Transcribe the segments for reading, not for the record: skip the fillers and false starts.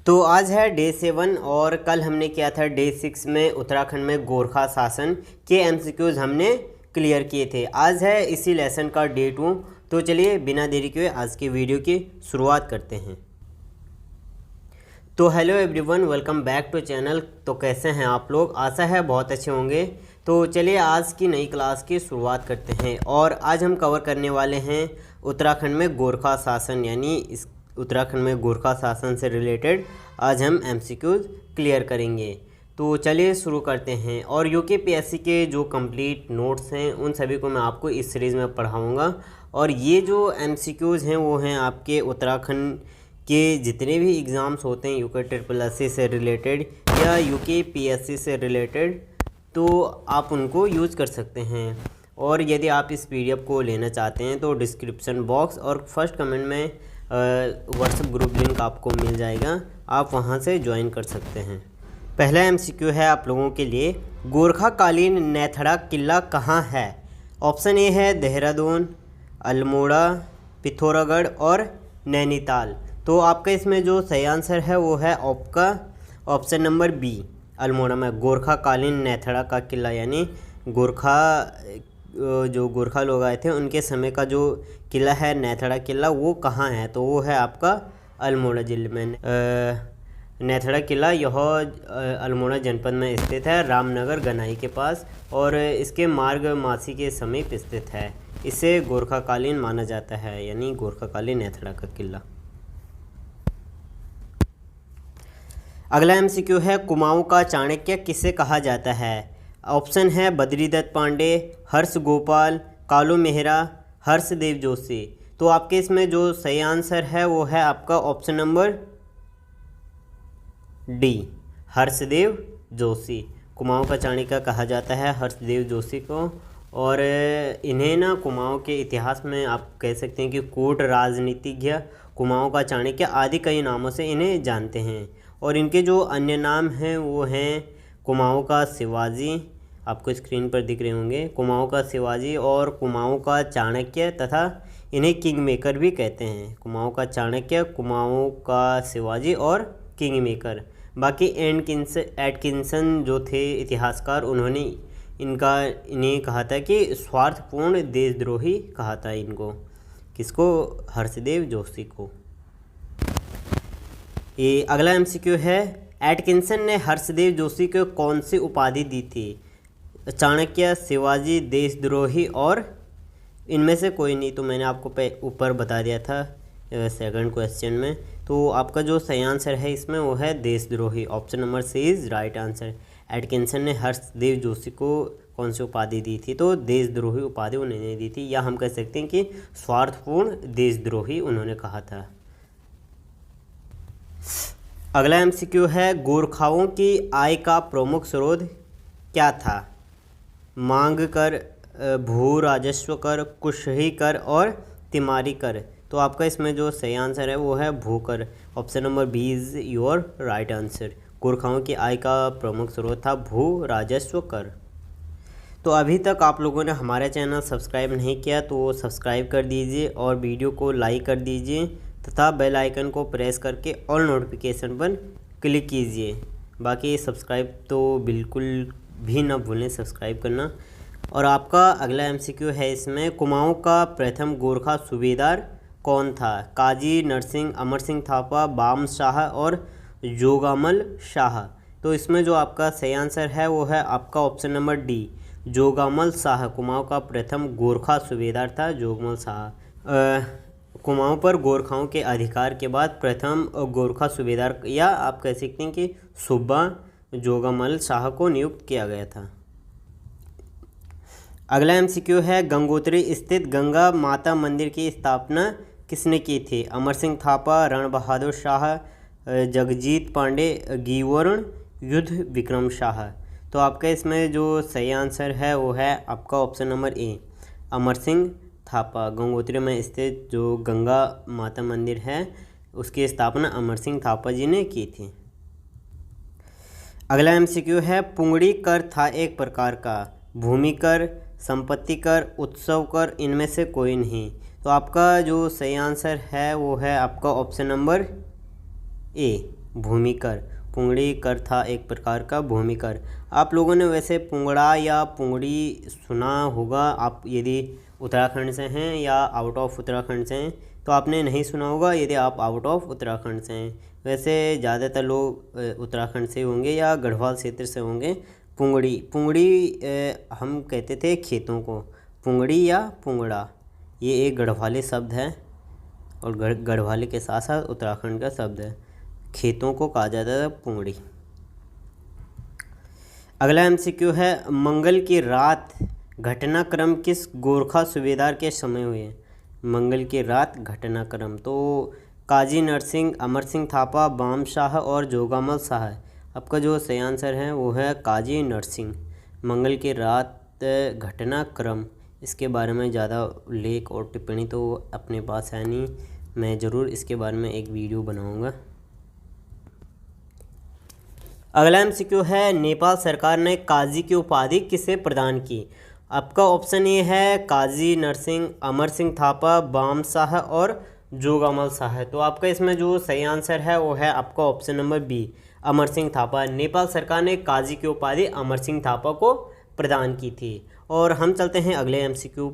तो आज है डे 7 और कल हमने किया था डे 6 में उत्तराखंड में गोरखा शासन के एमसीक्यूज हमने क्लियर किए थे। आज है इसी लेसन का डे 2। तो चलिए बिना देरी के आज की वीडियो की शुरुआत करते हैं। तो hello everyone, welcome back to channel. तो कैसे हैं आप लोग? आशा है बहुत अच्छे होंगे। तो चलिए आज की नई क्लास की शुरुआत करते हैं और आज हम कवर करने वाले हैं उत्तराखंड में गोरखा शासन, यानी इस उत्तराखंड में गोरखा शासन से रिलेटेड आज हम एमसीक्यूज क्लियर करेंगे। तो चलिए शुरू करते हैं। और यूकेपीएससी के जो कंप्लीट नोट्स हैं उन सभी को मैं आपको इस सीरीज़ में पढ़ाऊँगा। और ये जो एमसीक्यूज हैं वो हैं आपके उत्तराखंड के जितने भी एग्ज़ाम्स होते हैं यूके से रिलेटेड या यूकेपीएससी से रिलेटेड, तो आप उनको यूज़ कर सकते हैं। और यदि आप इस पीडीएफ को लेना चाहते हैं तो डिस्क्रिप्शन बॉक्स और फर्स्ट कमेंट में व्हाट्सएप ग्रुप लिंक आपको मिल जाएगा, आप वहां से ज्वाइन कर सकते हैं। पहला एमसीक्यू है आप लोगों के लिए, गोरखाकालीन नैथड़ा किला कहाँ है? ऑप्शन ए है देहरादून, अल्मोड़ा, पिथौरागढ़ और नैनीताल। तो आपका इसमें जो सही आंसर है वो है आपका ऑप्शन नंबर बी, अल्मोड़ा में गोरखाकालीन नैथड़ा का किला, यानी जो गोरखा लोग आए थे उनके समय का जो किला है नैथड़ा किला, वो कहाँ है? तो वो है आपका अल्मोड़ा जिले में। नैथड़ा किला यह अल्मोड़ा जनपद में स्थित है, रामनगर गनाई के पास, और इसके मार्ग मासी के समीप स्थित है। इसे गोरखाकालीन माना जाता है, यानी गोरखाकालीन नैथड़ा का किला। अगला एमसीक्यू है, कुमाऊं का चाणक्य किसे कहा जाता है? ऑप्शन है बद्रीदत्त पांडे, हर्ष गोपाल, कालू मेहरा, हर्षदेव जोशी। तो आपके इसमें जो सही आंसर है वो है आपका option number D, Harshadeva Joshi. Kumaon का चाणक्य कहा जाता है हर्षदेव जोशी को। और इन्हें ना कुमाऊं के इतिहास में आप कह सकते हैं कि कूट राजनीतिज्ञ, कुमाऊं का चाणक्य आदि कई नामों से इन्हें जानते हैं। और इनके जो अन्य नाम हैं वो हैं कुमाऊं का शिवाजी, आपको स्क्रीन पर दिख रहे होंगे, कुमाऊं का शिवाजी और कुमाऊं का चाणक्य, तथा इन्हें किंग मेकर भी कहते हैं। कुमाऊं का चाणक्य, कुमाऊं का शिवाजी और किंग मेकर। बाकी एटकिंसन जो थे इतिहासकार, उन्होंने इन्हें कहा था कि स्वार्थपूर्ण देशद्रोही कहा था इनको। किसको? हर्षदेव जोशी को। ये अगला एमसीक्यू है, एटकिंसन ने हर्षदेव जोशी को कौन सी उपाधि दी थी? चाणक्य, शिवाजी, देशद्रोही और इनमें से कोई नहीं। तो मैंने आपको ऊपर बता दिया था सेकंड क्वेश्चन में। तो आपका जो सही आंसर है इसमें वो है देशद्रोही। Option number C is right answer. Atkinson ने हर्षदेव जोशी को कौन सी उपाधि दी थी? तो देशद्रोही उपाधि उन्होंने दी थी, या हम कह सकते हैं कि स्वार्थपूर्ण देशद्रोही उन्होंने कहा था। अगला एमसीक्यू है, गोरखाओं की आय का प्रमुख स्रोत क्या था? मांग कर, भू राजस्व कर, कुशही कर और तिमारी कर। तो आपका इसमें जो सही आंसर है वो है भूकर। Option number B is your right answer. गोरखाओं की आय का प्रमुख स्रोत था भू राजस्व कर। तो अभी तक आप लोगों ने हमारा चैनल सब्सक्राइब नहीं किया तो सब्सक्राइब कर दीजिए और वीडियो को लाइक कर दीजिए तथा बेल आइकन को प्रेस करके ऑल नोटिफिकेशन पर क्लिक कीजिए। बाकी सब्सक्राइब तो बिल्कुल भी ना भूलें सब्सक्राइब करना। और आपका अगला एमसीक्यू है इसमें, कुमाऊं का प्रथम गोरखा सूबेदार कौन था? काजी नरसिंह, अमर सिंह थापा, बाम शाह और जोगामल शाह। तो इसमें जो आपका सही आंसर है वो है आपका option number D, Jogamal Shah. Kumaon का प्रथम गोरखा सूबेदार था जोगामल शाह। कुमाऊं पर गोरखाओं के अधिकार के बाद प्रथम गोरखा सूबेदार, या आप कह सकते हैं कि सूबा जोगामल शाह को नियुक्त किया गया था। अगला एमसीक्यू है, गंगोत्री स्थित गंगा माता मंदिर की स्थापना किसने की थी? अमर सिंह थापा, रण बहादुर शाह, जगजीत पांडे, गीवर्ण युद्ध विक्रम शाह। तो आपका इसमें जो सही आंसर है वो है आपका option number A, Amar Singh Thapa. Gangotri में स्थित जो गंगा माता मंदिर है उसकी स्थापना अमर सिंह थापा जी ने की थी। अगला एमसीक्यू है, पुंगड़ी कर था एक प्रकार का, भूमि कर, संपत्ति कर, उत्सव कर, इनमें से कोई नहीं। तो आपका जो सही आंसर है वो है आपका ऑप्शन नंबर ए, भूमिकर। पुंगड़ी कर था एक प्रकार का भूमिकर। आप लोगों ने वैसे पुंगड़ा या पुंगड़ी सुना होगा, आप यदि उत्तराखंड से हैं या आउट ऑफ उत्तराखंड से हैं तो आपने नहीं सुना होगा यदि आप आउट ऑफ उत्तराखंड से हैं। वैसे ज़्यादातर लोग उत्तराखंड से होंगे या गढ़वाल क्षेत्र से होंगे। पुंगड़ी पुंगड़ी हम कहते थे खेतों को, पुंगड़ी या पुंगड़ा, ये एक गढ़वाली शब्द है और गढ़वाली के साथ साथ उत्तराखंड का शब्द है। खेतों को कहा जाता था पुंगड़ी। अगला एमसीक्यू है, मंगल की रात घटनाक्रम किस गोरखा सूबेदार के समय हुए? मंगल की रात घटनाक्रम तो काजी नरसिंह, अमर सिंह थापा, बाम शाह और जोगामल शाह। आपका जो सही आंसर है वो है काजी नरसिंह। मंगल की रात घटनाक्रम, इसके बारे में ज़्यादा लेख और टिप्पणी तो अपने पास है नहीं, मैं ज़रूर इसके बारे में एक वीडियो बनाऊंगा। अगला एमसीक्यू है, नेपाल सरकार ने काजी की उपाधि किसे प्रदान की? आपका ऑप्शन ए है काजी नरसिंह, अमर सिंह थापा, बाम शाह और जोगामल शाह। तो आपका इसमें जो सही आंसर है वो है आपका option number B, Amar Singh Thapa. Nepal सरकार ने काजी की उपाधि अमर सिंह थापा को प्रदान की थी। और हम चलते हैं अगले एमसीक्यू।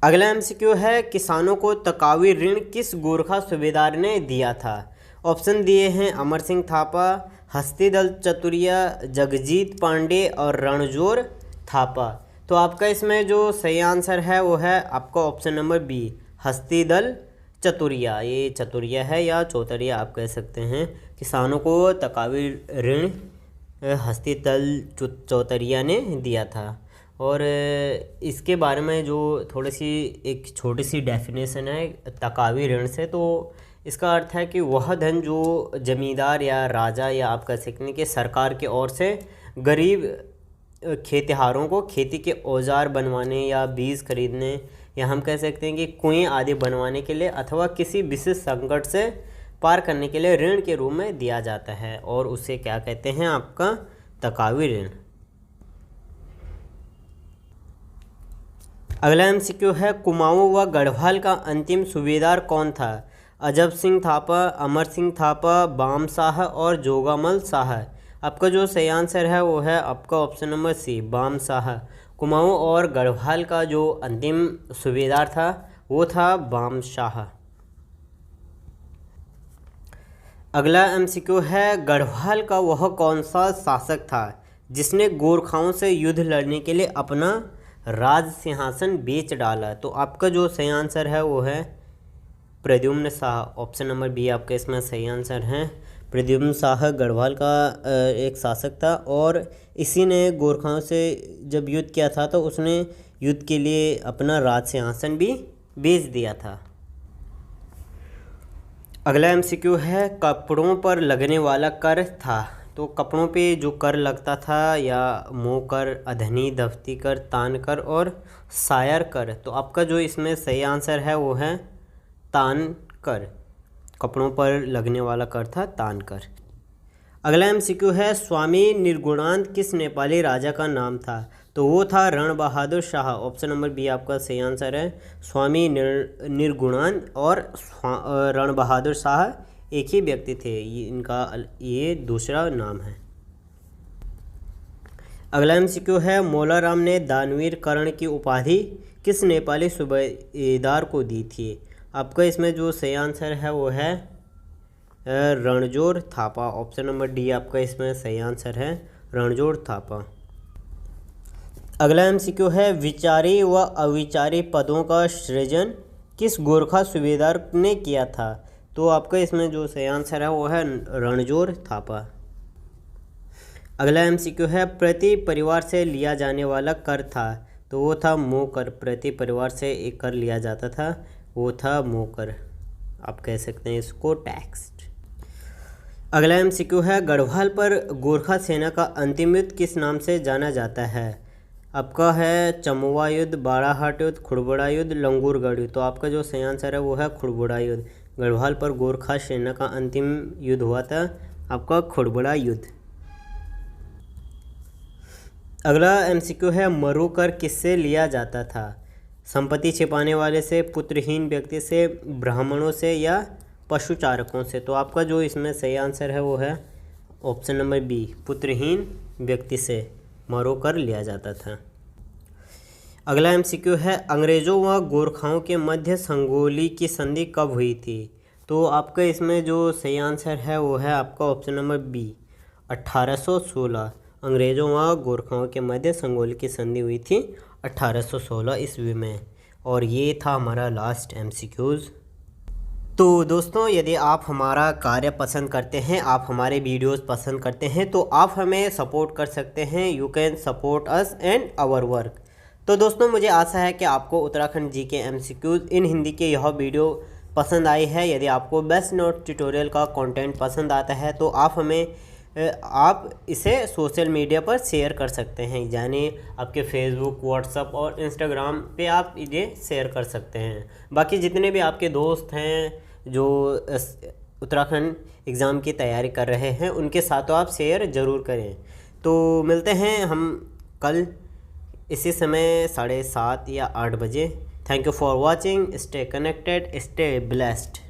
अगला एमसीक्यू है, किसानों को तकावी ऋण किस गोरखा सूबेदार ने दिया था? ऑप्शन दिए हैं अमर सिंह थापा, हस्तीदल चतुरिया, जगजीत पांडे और रणजोर थापा। तो आपका इसमें जो सही आंसर है वो है आपका ऑप्शन नंबर बी, हस्तीदल चतुरिया। ये चतुरिया है या चौतरिया आप कह सकते हैं। किसानों को तकावी ऋण हस्तीदल चौतरिया ने दिया था। और इसके बारे में जो थोड़ी सी एक छोटी सी डेफिनेशन है तकावी ऋण से, तो इसका अर्थ है कि वह धन जो जमींदार या राजा या आप कह सकते हैं कि सरकार की ओर से गरीब खेतिहारों को खेती के औजार बनवाने या बीज खरीदने या हम कह सकते हैं कि कुएं आदि बनवाने के लिए अथवा किसी विशेष संकट से पार करने के लिए ऋण के रूप में दिया जाता है, और उसे क्या कहते हैं आपका तकावी ऋण। अगला एमसीक्यू है, कुमाऊं व गढ़वाल का अंतिम सूबेदार कौन था? अजब सिंह थापा, अमर सिंह थापा, बाम शाह और जोगामल शाह। आपका जो सही आंसर है वो है आपका option number C, Bam Shah. Kumaon और गढ़वाल का जो अंतिम सूबेदार था वो था बाम शाह। अगला एमसीक्यू है, गढ़वाल का वह कौन सा शासक था जिसने गोरखाओं से युद्ध लड़ने के लिए अपना राज सिंहासन बेच डाला? तो आपका जो सही आंसर है वो है Pradyumna Shah. Option number B आपका इसमें सही आंसर है। प्रद्युम्न शाह गढ़वाल का एक शासक था और इसी ने गोरखाओं से जब युद्ध किया था तो उसने युद्ध के लिए अपना राज सिंहासन भी बेच दिया था। अगला एमसीक्यू है, कपड़ों पर लगने वाला कर था। तो कपड़ों पे जो कर लगता था या मोह कर, अधनी, दफ्ती कर, तान कर और सायर कर। तो आपका जो इसमें सही आंसर है वो है तान कर। कपड़ों पर लगने वाला कर था तान कर। अगला एमसीक्यू है, स्वामी निर्गुणानंद किस नेपाली राजा का नाम था? तो वो था रण Bahadur Shah. Option number B आपका सही आंसर है। स्वामी निर्गुणानंद और रण बहादुर शाह एक ही व्यक्ति थे, ये दूसरा नाम है। अगला एमसीक्यू है, मौलाराम ने दानवीर कर्ण की उपाधि किस नेपाली सूबेदार को दी थी? आपका इसमें जो सही आंसर है वो है रणजोर थापा। ऑप्शन नंबर डी आपका इसमें सही आंसर है, रणजोर थापा। अगला एमसीक्यू है, विचारी व अविचारी पदों का सृजन किस गोरखा सूबेदार ने किया था? तो आपका इसमें जो सही आंसर है वो है रणजोर थापा। अगला एमसीक्यू है, प्रति परिवार से लिया जाने वाला कर था। तो वो था मोह कर। प्रति परिवार से एक कर लिया जाता था, वो था मोह कर। आप कह सकते हैं इसको टैक्स। अगला एमसीक्यू है, गढ़वाल पर गोरखा सेना का अंतिम युद्ध किस नाम से जाना जाता है? आपका है चमुआ युद्ध, बाड़ाहाट युद्ध, खुड़बुड़ा युद्ध, लंगूरगढ़ युद्ध। तो आपका जो सही आंसर है वो है खुड़बुड़ा युद्ध। गढ़वाल पर गोरखा सेना का अंतिम युद्ध हुआ था आपका खुड़बुड़ा युद्ध। अगला एमसीक्यू है, मरु कर किससे लिया जाता था? संपत्ति छिपाने वाले से, पुत्रहीन व्यक्ति से, ब्राह्मणों से या पशुचारकों से। तो आपका जो इसमें सही आंसर है वो है ऑप्शन नंबर बी, पुत्रहीन व्यक्ति से मरो कर लिया जाता था। अगला एमसीक्यू है, अंग्रेज़ों व गोरखाओं के मध्य संगोली की संधि कब हुई थी? तो आपका इसमें जो सही आंसर है वो है आपका ऑप्शन नंबर बी, 1816। अंग्रेज़ों व गोरखाओं के मध्य संगोली की संधि हुई थी 1816 ईस्वी में। और ये था हमारा लास्ट एमसीक्यूज़। तो दोस्तों, यदि आप हमारा कार्य पसंद करते हैं, आप हमारे वीडियोस पसंद करते हैं, तो आप हमें सपोर्ट कर सकते हैं। You can support us and our work. तो दोस्तों, मुझे आशा है कि आपको Uttarakhand GK MCQs in Hindi के यह वीडियो पसंद आई है। यदि आपको बेस्ट नोट ट्यूटोरियल का कंटेंट पसंद आता है तो आप इसे सोशल मीडिया पर शेयर कर सकते हैं, यानी आपके फेसबुक, व्हाट्सएप और इंस्टाग्राम पे आप इन्हें शेयर कर सकते हैं। बाकी जितने भी आपके दोस्त हैं जो उत्तराखंड एग्ज़ाम की तैयारी कर रहे हैं, उनके साथ आप शेयर ज़रूर करें। तो मिलते हैं हम कल इसी समय 7:30 या 8 बजे। Thank you for watching. Stay connected, stay blessed.